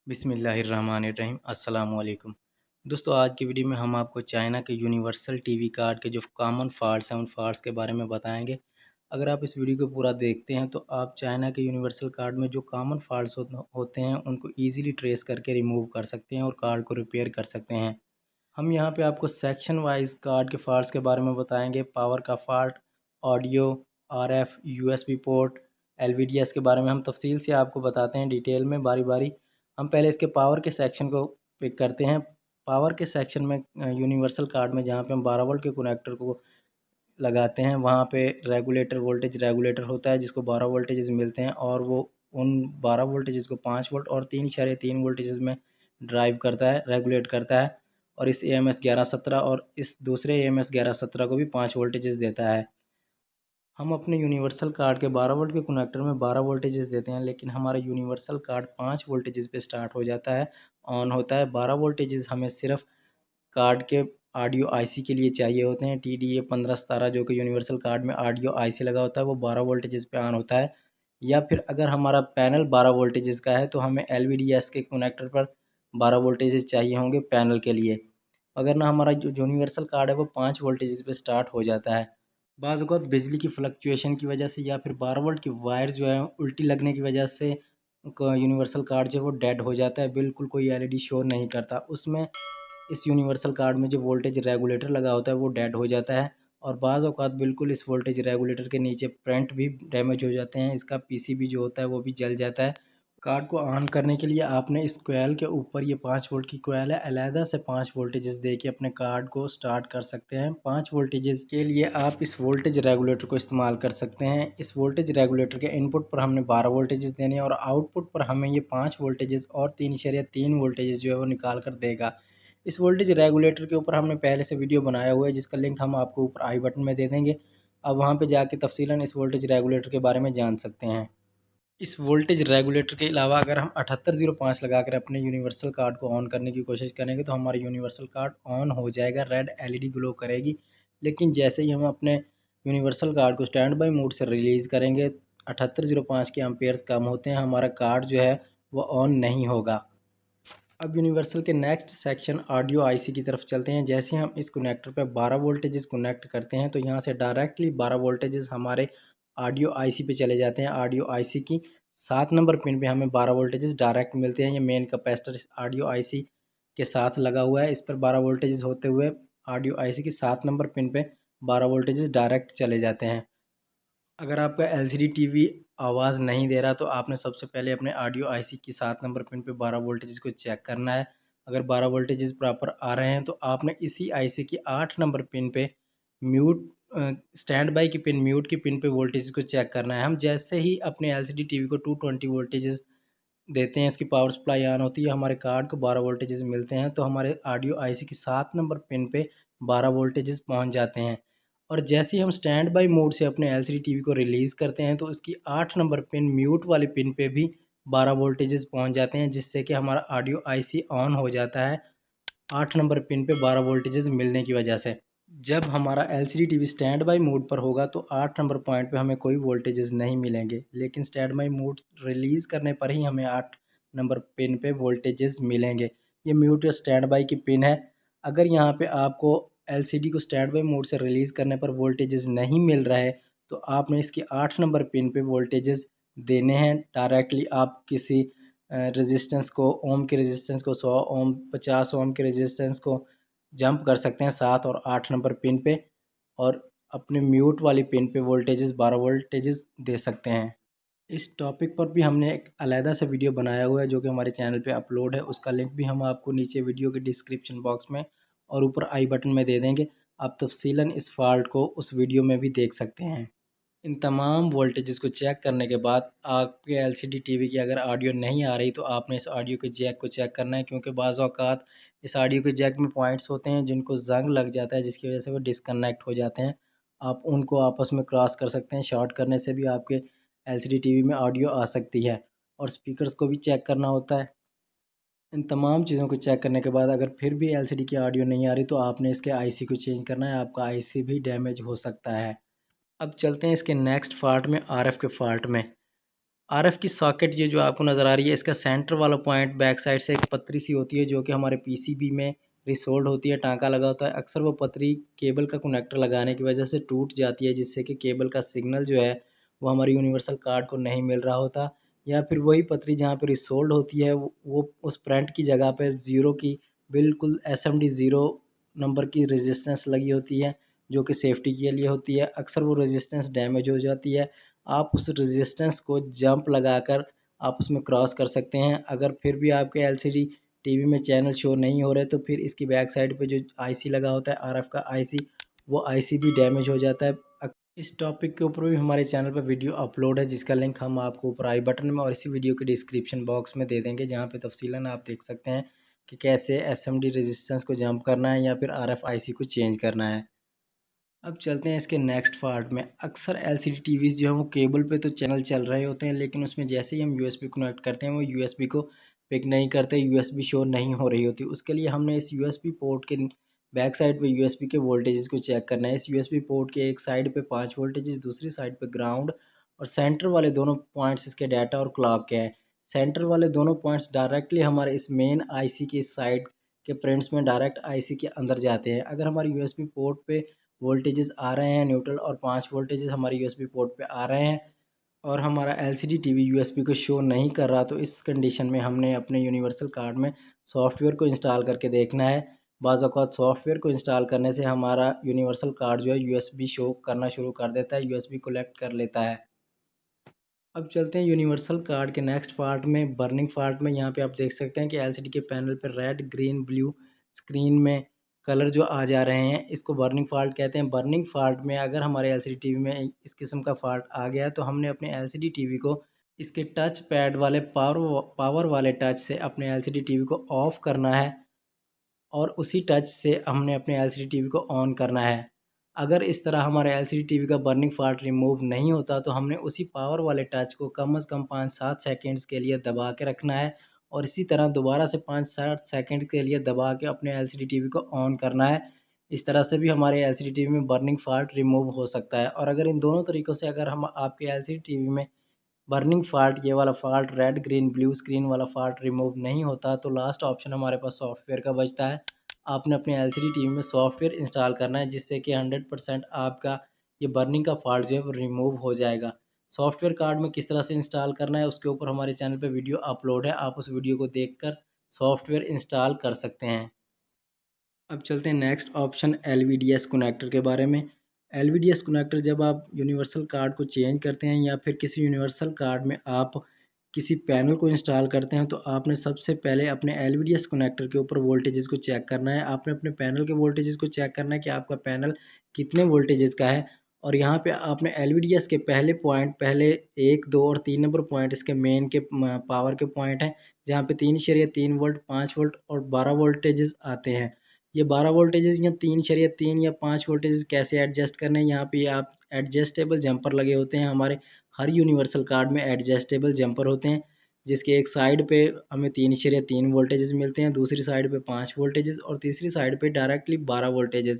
बिस्मिल्लाहिर्रहमानिर्रहीम अस्सलाम वालेकुम। दोस्तों, आज की वीडियो में हम आपको चाइना के यूनिवर्सल टीवी कार्ड के जो कॉमन फ़ॉल्ट्स हैं उन फ़ॉल्ट्स के बारे में बताएंगे। अगर आप इस वीडियो को पूरा देखते हैं तो आप चाइना के यूनिवर्सल कार्ड में जो कॉमन फ़ॉल्ट्स होते हैं उनको ईज़िली ट्रेस करके रिमूव कर सकते हैं और कार्ड को रिपेयर कर सकते हैं। हम यहाँ पे आपको सेक्शन वाइज़ कार्ड के फ़ॉल्ट्स के बारे में बताएंगे। पावर का fault, audio, RF, USB port, LVDS के बारे में हम तफ़सील से आपको बताते हैं डिटेल में बारी-बारी। हम पहले इसके पावर के सेक्शन को पिक करते हैं। पावर के सेक्शन में यूनिवर्सल कार्ड में जहाँ पे हम 12 वोल्ट के कनेक्टर को लगाते हैं, वहाँ पे रेगुलेटर वोल्टेज रेगुलेटर होता है जिसको 12 वोल्टेजेस मिलते हैं और वो उन 12 वोल्टेजेस को 5 वोल्ट और 3.3 वोल्टेजेस में ड्राइव करता है, रेगुलेट करता है। और इस एएमएस 1117 और इस दूसरे एएमएस 1117 को भी 5 वोल्टेजेस देता है। हम अपने यूनिवर्सल कार्ड के 12 वोल्ट के कनेक्टर में 12 वोल्टेजेस देते हैं, लेकिन हमारा यूनिवर्सल कार्ड 5 वोल्टेजेस पे स्टार्ट हो जाता है, ऑन होता है। 12 वोल्टेजेस हमें सिर्फ कार्ड के ऑडियो आईसी के लिए चाहिए होते हैं। TDA 1517 जो कि यूनिवर्सल कार्ड में ऑडियो आईसी लगा होता है वो 12 वोल्टेजेस पे ऑन होता है। या फिर अगर हमारा पैनल 12 वोल्टेजेस का है तो हमें LVDS के कनेक्टर पर 12 वोल्टेजेस चाहिए होंगे पैनल के लिए। अगर ना हमारा जो यूनिवर्सल कार्ड है वो 5 वोल्टेजेस पे स्टार्ट हो जाता है। बाज़ औक़ात बिजली की फ्लक्चुएशन की वजह से या फिर 12 वोल्ट की वायर जो है उल्टी लगने की वजह से यूनिवर्सल कार्ड जो है वो डेड हो जाता है, बिल्कुल कोई एलईडी शो नहीं करता। उसमें इस यूनिवर्सल कार्ड में जो वोल्टेज रेगुलेटर लगा होता है वो डेड हो जाता है और बाज़ औक़ात बिल्कुल इस वोल्टेज रेगुलेटर के नीचे प्रिंट भी डैमेज हो जाते हैं। इसका पीसीबी जो होता है वो भी जल जाता है। कार्ड को ऑन करने के लिए आपने इस कोयल के ऊपर ये 5 वोल्ट की कोयल है, अलहदा से 5 वोल्टेजेस दे के अपने कार्ड को स्टार्ट कर सकते हैं। 5 वोल्टेजेस के लिए आप इस वोल्टेज रेगुलेटर को इस्तेमाल कर सकते हैं। इस वोल्टेज रेगुलेटर के इनपुट पर हमने 12 वोल्टेजेस देने हैं और आउटपुट पर हमें ये 5 वोल्टेजेस और 3.3 वोल्टेजेस जो है वो निकाल कर देगा। इस वोल्टेज रेगुलेटर के ऊपर हमने पहले से वीडियो बनाया हुआ है जिसका लिंक हम आपको ऊपर आई बटन में दे देंगे। अब वहाँ पे जाके तफसीलन इस वोल्टेज रेगुलेटर के बारे में जान सकते हैं। इस वोल्टेज रेगुलेटर के अलावा अगर हम 7805 लगाकर अपने यूनिवर्सल कार्ड को ऑन करने की कोशिश करेंगे तो हमारा यूनिवर्सल कार्ड ऑन हो जाएगा, रेड एलईडी ग्लो करेगी। लेकिन जैसे ही हम अपने यूनिवर्सल कार्ड को स्टैंड बाय मोड से रिलीज़ करेंगे, 7805 के एम्पेयर्स कम होते हैं, हमारा कार्ड जो है वो ऑन नहीं होगा। अब यूनिवर्सल के नेक्स्ट सेक्शन ऑडियो आईसी की तरफ चलते हैं। जैसे हम इस कनेक्टर पे 12 वोल्टेजेस कनेक्ट करते हैं तो यहाँ से डायरेक्टली 12 वोल्टेजेस हमारे ऑडियो आईसी पे चले जाते हैं। ऑडियो आईसी की 7 नंबर पिन पे हमें 12 वोल्टेजेस डायरेक्ट मिलते हैं। ये मेन कैपेसिटर इस ऑडियो आईसी के साथ लगा हुआ है, इस पर 12 वोल्टेजेस होते हुए ऑडियो आईसी की 7 नंबर पिन पे 12 वोल्टेजेस डायरेक्ट चले जाते हैं। अगर आपका एलसीडी टीवी आवाज़ नहीं दे रहा तो आपने सबसे पहले अपने ऑडियो आईसी की 7 नंबर पिन पे 12 वोल्टेज को चेक करना है। अगर 12 वोल्टेजेस प्रॉपर आ रहे हैं तो आपने इसी आईसी की 8 नंबर पिन पे म्यूट स्टैंड बाई की पिन म्यूट की पिन पे वोल्टेज को चेक करना है। हम जैसे ही अपने एलसीडी टीवी को 220 वोल्टेजेस देते हैं, इसकी पावर सप्लाई ऑन होती है, हमारे कार्ड को 12 वोल्टेजेस मिलते हैं तो हमारे ऑडियो आईसी की 7 नंबर पिन पे 12 वोल्टेजेस पहुंच जाते हैं। और जैसे ही हम स्टैंड बाई मोड से अपने एलसीडी टीवी को रिलीज़ करते हैं तो इसकी 8 नंबर पिन म्यूट वाली पिन पे भी 12 वोल्टेजेस पहुंच जाते हैं, जिससे कि हमारा ऑडियो आईसी ऑन हो जाता है 8 नंबर पिन पे 12 वोल्टेजेस मिलने की वजह से। जब हमारा LCD TV stand by mode पर होगा तो 8 नंबर पॉइंट पे हमें कोई वोल्टेजेस नहीं मिलेंगे, लेकिन स्टैंड बाई मोड रिलीज़ करने पर ही हमें 8 नंबर पिन पे वोल्टेजेस मिलेंगे। ये म्यूट या स्टैंड बाई की पिन है। अगर यहाँ पे आपको एलसीडी को स्टैंड बाई मोड से रिलीज़ करने पर वोल्टेजेस नहीं मिल रहा है तो आपने इसकी 8 नंबर पिन पे वोल्टेजेस देने हैं। डायरेक्टली आप किसी रेजिस्टेंस को, ओम के रेजिस्टेंस को, 100 ओम, 50 ओम के रेजिस्टेंस को जंप कर सकते हैं 7 और 8 नंबर पिन पे और अपने म्यूट वाली पिन पे वोल्टेजेस 12 वोल्टेजेस दे सकते हैं। इस टॉपिक पर भी हमने एक अलहदा सा वीडियो बनाया हुआ है जो कि हमारे चैनल पे अपलोड है। उसका लिंक भी हम आपको नीचे वीडियो के डिस्क्रिप्शन बॉक्स में और ऊपर आई बटन में दे देंगे। आप तफसीलन इस फॉल्ट को उस वीडियो में भी देख सकते हैं। इन तमाम वोल्टेजेस को चेक करने के बाद आपके एलसीडी टीवी की अगर ऑडियो नहीं आ रही तो आपने इस ऑडियो के जैक को चेक करना है, क्योंकि बाज़ औक़ात इस ऑडियो के जैक में पॉइंट्स होते हैं जिनको ज़ंग लग जाता है जिसकी वजह से वो डिस्कनेक्ट हो जाते हैं। आप उनको आपस में क्रॉस कर सकते हैं। शॉर्ट करने से भी आपके एलसीडी टीवी में ऑडियो आ सकती है और स्पीकर्स को भी चेक करना होता है। इन तमाम चीज़ों को चेक करने के बाद अगर फिर भी एलसीडी की ऑडियो नहीं आ रही तो आपने इसके आईसी को चेंज करना है, आपका आईसी भी डैमेज हो सकता है। अब चलते हैं इसके नेक्स्ट फॉल्ट में, आरएफ के फॉल्ट में। आरएफ की सॉकेट ये जो आपको नज़र आ रही है, इसका सेंटर वाला पॉइंट बैक साइड से एक पतरी सी होती है जो कि हमारे पीसीबी में रिसोल्ड होती है, टाँका लगा होता है। अक्सर वो पतरी केबल का कनेक्टर लगाने की वजह से टूट जाती है, जिससे कि केबल का सिग्नल जो है वो हमारे यूनिवर्सल कार्ड को नहीं मिल रहा होता, या फिर वही पतरी जहाँ पे रिसोल्ड होती है वो उस फ्रंट की जगह पे ज़ीरो की बिल्कुल एसएमडी ज़ीरो नंबर की रेजिस्टेंस लगी होती है, जो कि सेफ्टी के लिए होती है। अक्सर वो रेजिस्टेंस डैमेज हो जाती है। आप उस रेजिस्टेंस को जंप लगाकर आप उसमें क्रॉस कर सकते हैं। अगर फिर भी आपके एलसीडी टीवी में चैनल शो नहीं हो रहे, तो फिर इसकी बैक साइड पे जो आईसी लगा होता है आरएफ का आईसी, वो आईसी भी डैमेज हो जाता है। इस टॉपिक के ऊपर भी हमारे चैनल पर वीडियो अपलोड है, जिसका लिंक हम आपको ऊपर आई बटन में और इसी वीडियो के डिस्क्रिप्शन बॉक्स में दे देंगे, जहाँ पे तफसीलन आप देख सकते हैं कि कैसे एसएमडी रेजिस्टेंस को जंप करना है या फिर आरएफ आईसी को चेंज करना है। अब चलते हैं इसके नेक्स्ट पार्ट में। अक्सर एलसीडी टीवीज़ जो है वो केबल पे तो चैनल चल रहे होते हैं, लेकिन उसमें जैसे ही हम यूएसबी कनेक्ट करते हैं वो यूएसबी को पिक नहीं करते, यूएसबी शो नहीं हो रही होती। उसके लिए हमने इस यूएसबी पोर्ट के बैक साइड पे यूएसबी के वोल्टेजेस को चेक करना है। इस यूएसबी पोर्ट के एक साइड पे 5 वोल्टेजेस, दूसरी साइड पे ग्राउंड, और सेंटर वाले दोनों पॉइंट्स इसके डाटा और क्लॉक के हैं। सेंटर वाले दोनों पॉइंट्स डायरेक्टली हमारे इस मेन आईसी की साइड के प्रिंट्स में डायरेक्ट आईसी के अंदर जाते हैं। अगर हमारे यूएसबी पोर्ट पे वोल्टेजेस आ रहे हैं न्यूट्रल, और 5 वोल्टेजेस हमारे यूएसबी पोर्ट पे आ रहे हैं, और हमारा एलसीडी टीवी यूएसबी को शो नहीं कर रहा, तो इस कंडीशन में हमने अपने यूनिवर्सल कार्ड में सॉफ्टवेयर को इंस्टॉल करके देखना है। बाज़ औक़ात सॉफ्टवेयर को इंस्टॉल करने से हमारा यूनिवर्सल कार्ड जो है यूएसबी शो करना शुरू कर देता है, यूएसबी कलेक्ट कर लेता है। अब चलते हैं यूनिवर्सल कार्ड के नेक्स्ट पार्ट में, बर्निंग पार्ट में। यहाँ पे आप देख सकते हैं कि एलसीडी के पैनल पर रेड ग्रीन ब्लू स्क्रीन में कलर जो आ जा रहे हैं, इसको बर्निंग फॉल्ट कहते हैं। बर्निंग फॉल्ट में अगर हमारे एलसीडी टीवी में इस किस्म का फॉल्ट आ गया, तो हमने अपने एलसीडी टीवी को इसके टच पैड वाले पावर वाले टच से अपने एलसीडी टीवी को ऑफ़ करना है, और उसी टच से हमने अपने एलसीडी टीवी को ऑन करना है। अगर इस तरह हमारे एलसीडी टीवी का बर्निंग फॉल्ट रिमूव नहीं होता, तो हमने उसी पावर वाले टच को कम से कम 5-7 सेकंड्स के लिए दबा के रखना है, और इसी तरह दोबारा से 5-7 सेकंड के लिए दबा के अपने एलसीडी टीवी को ऑन करना है। इस तरह से भी हमारे एलसीडी टीवी में बर्निंग फॉल्ट रिमूव हो सकता है। और अगर इन दोनों तरीक़ों से अगर हम आपके एलसीडी टीवी में बर्निंग फॉल्ट, ये वाला fault red green blue screen वाला फॉल्ट रिमूव नहीं होता, तो लास्ट ऑप्शन हमारे पास सॉफ्टवेयर का बचता है। आपने अपने एलसीडी टीवी में सॉफ्टवेयर इंस्टॉल करना है, जिससे कि 100% आपका ये बर्निंग का फॉल्ट जो है वो रिमूव हो जाएगा। सॉफ्टवेयर कार्ड में किस तरह से इंस्टॉल करना है उसके ऊपर हमारे चैनल पे वीडियो अपलोड है, आप उस वीडियो को देखकर सॉफ्टवेयर इंस्टॉल कर सकते हैं। अब चलते हैं नेक्स्ट ऑप्शन एलवीडीएस कनेक्टर के बारे में। एलवीडीएस कनेक्टर जब आप यूनिवर्सल कार्ड को चेंज करते हैं, या फिर किसी यूनिवर्सल कार्ड में आप किसी पैनल को इंस्टॉल करते हैं, तो आपने सबसे पहले अपने एलवीडीएस कनेक्टर के ऊपर वोल्टेजेस को चेक करना है। आपने अपने पैनल के वोल्टेजेस को चेक करना है कि आपका पैनल कितने वोल्टेजेस का है, और यहाँ पे आपने एलवीडीएस के पहले पॉइंट, पहले 1, 2 और 3 नंबर पॉइंट इसके मेन के पावर के पॉइंट हैं, जहाँ पे 3.3 वोल्ट, 5 वोल्ट और 12 वोल्टेजेस आते हैं। ये 12 वोल्टेजेस या 3.3 या 5 वोल्टेजेस कैसे एडजस्ट करने हैं, यहाँ पे आप एडजस्टेबल जंपर लगे होते हैं। हमारे हर यूनिवर्सल कार्ड में एडजस्टेबल जंपर होते हैं, जिसके एक साइड पे हमें 3.3 वोल्टेजेस मिलते हैं, दूसरी साइड पे 5 वोल्टेजेस, और तीसरी साइड पे डायरेक्टली 12 वोल्टेजेस।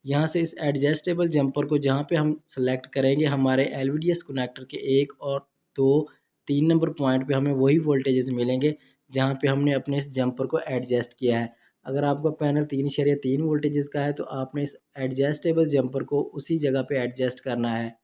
यहाँ से इस एडजस्टेबल जंपर को जहाँ पे हम सेलेक्ट करेंगे, हमारे एलवीडीएस कनेक्टर के 1 और 2, 3 नंबर पॉइंट पे हमें वही वोल्टेजेस मिलेंगे जहाँ पे हमने अपने इस जंपर को एडजस्ट किया है। अगर आपका पैनल 3.3 वोल्टेजेस का है, तो आपने इस एडजस्टेबल जंपर को उसी जगह पे एडजस्ट करना है।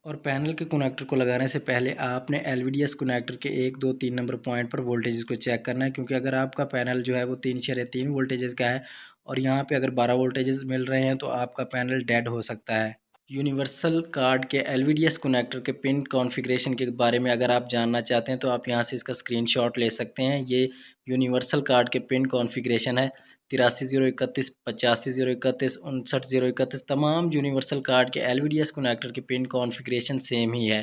और पैनल के कनेक्टर को लगाने से पहले आपने एलवीडीएस कनेक्टर के 1, 2, 3 नंबर पॉइंट पर वोल्टेजेस को चेक करना है, क्योंकि अगर आपका पैनल जो है वो 3.3 वोल्टेजेस का है और यहाँ पे अगर 12 वोल्टेजेस मिल रहे हैं, तो आपका पैनल डेड हो सकता है। यूनिवर्सल कार्ड के एलवीडीएस कनेक्टर के पिन कॉन्फ़िगरेशन के बारे में अगर आप जानना चाहते हैं, तो आप यहाँ से इसका स्क्रीनशॉट ले सकते हैं। ये यूनिवर्सल कार्ड के पिन कॉन्फ़िगरेशन है। 83 031, 85 031, 59 031, तमाम यूनिवर्सल कार्ड के एलवीडीएस कनेक्टर के पिन कॉन्फ़िगरेशन सेम ही है।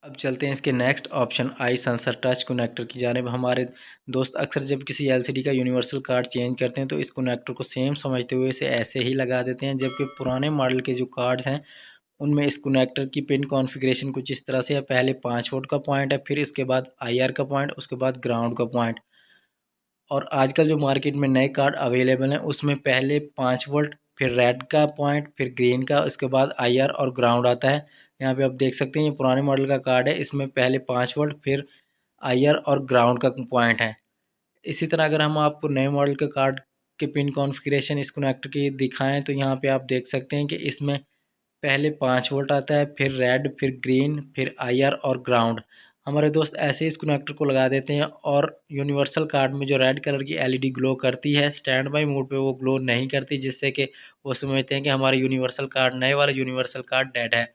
अब चलते हैं इसके next option eye sensor touch connector की जानिब। हमारे दोस्त अक्सर जब किसी एलसीडी का यूनिवर्सल कार्ड चेंज करते हैं, तो इस कनेक्टर को सेम समझते हुए इसे ऐसे ही लगा देते हैं, जबकि पुराने मॉडल के जो कार्ड्स हैं उनमें इस कनेक्टर की पिन कॉन्फ़िगरेशन कुछ इस तरह से है। पहले 5 वोल्ट का पॉइंट है, फिर इसके बाद आईआर का पॉइंट, उसके बाद ग्राउंड का पॉइंट। और आजकल जो मार्केट में नए कार्ड अवेलेबल हैं, उसमें पहले 5 वोल्ट, फिर रेड का पॉइंट, फिर ग्रीन का, उसके बाद आईआर और ग्राउंड आता है। यहाँ पे आप देख सकते हैं ये पुराने मॉडल का कार्ड है, इसमें पहले 5 वोल्ट फिर IR और ग्राउंड का पॉइंट है। इसी तरह अगर हम आपको नए मॉडल के कार्ड के पिन कॉन्फ़िगरेशन इस कनेक्टर की दिखाएं तो यहाँ पे आप देख सकते हैं कि इसमें पहले 5 वोल्ट आता है, फिर रेड, फिर ग्रीन, फिर IR और ग्राउंड। हमारे दोस्त ऐसे ही इस कनेक्टर को लगा देते हैं और यूनिवर्सल कार्ड में जो रेड कलर की LED ग्लो करती है, स्टैंड बाई मोड पे वो ग्लो नहीं करती, जिससे कि वो समझते हैं कि हमारा यूनिवर्सल कार्ड, नए वाला यूनिवर्सल कार्ड डेड है।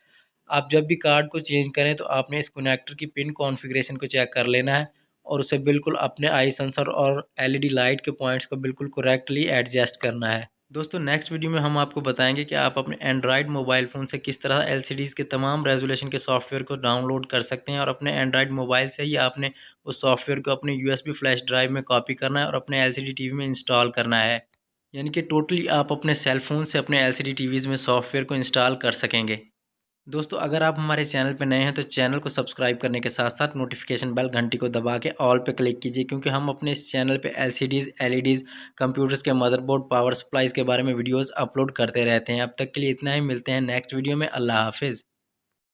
आप जब भी कार्ड को चेंज करें तो आपने इस कनेक्टर की पिन कॉन्फ़िगरेशन को चेक कर लेना है और उसे बिल्कुल अपने आई सेंसर और LED लाइट के पॉइंट्स को बिल्कुल करेक्टली एडजस्ट करना है। दोस्तों नेक्स्ट वीडियो में हम आपको बताएंगे कि आप अपने एंड्रॉयड मोबाइल फ़ोन से किस तरह LCDs के तमाम रेजोल्यूशन के सॉफ्टवेयर को डाउनलोड कर सकते हैं और अपने एंड्रॉयड मोबाइल से ही आपने उस सॉफ्टवेयर को अपने USB फ्लैश ड्राइव में कॉपी करना है और अपने LCD टीवी में इंस्टॉल करना है। यानी कि टोटली आप अपने सेल फ़ोन से अपने LCD टीवीज़ में सॉफ्टवेयर को इंस्टॉल कर सकेंगे। दोस्तों अगर आप हमारे चैनल पर नए हैं तो चैनल को सब्सक्राइब करने के साथ साथ नोटिफिकेशन बेल घंटी को दबा के ऑल पे क्लिक कीजिए, क्योंकि हम अपने इस चैनल पे LCDs, LEDs, कंप्यूटर्स के मदरबोर्ड, पावर सप्लाईज़ के बारे में वीडियोस अपलोड करते रहते हैं। अब तक के लिए इतना ही, मिलते हैं नेक्स्ट वीडियो में। अल्लाह हाफिज़।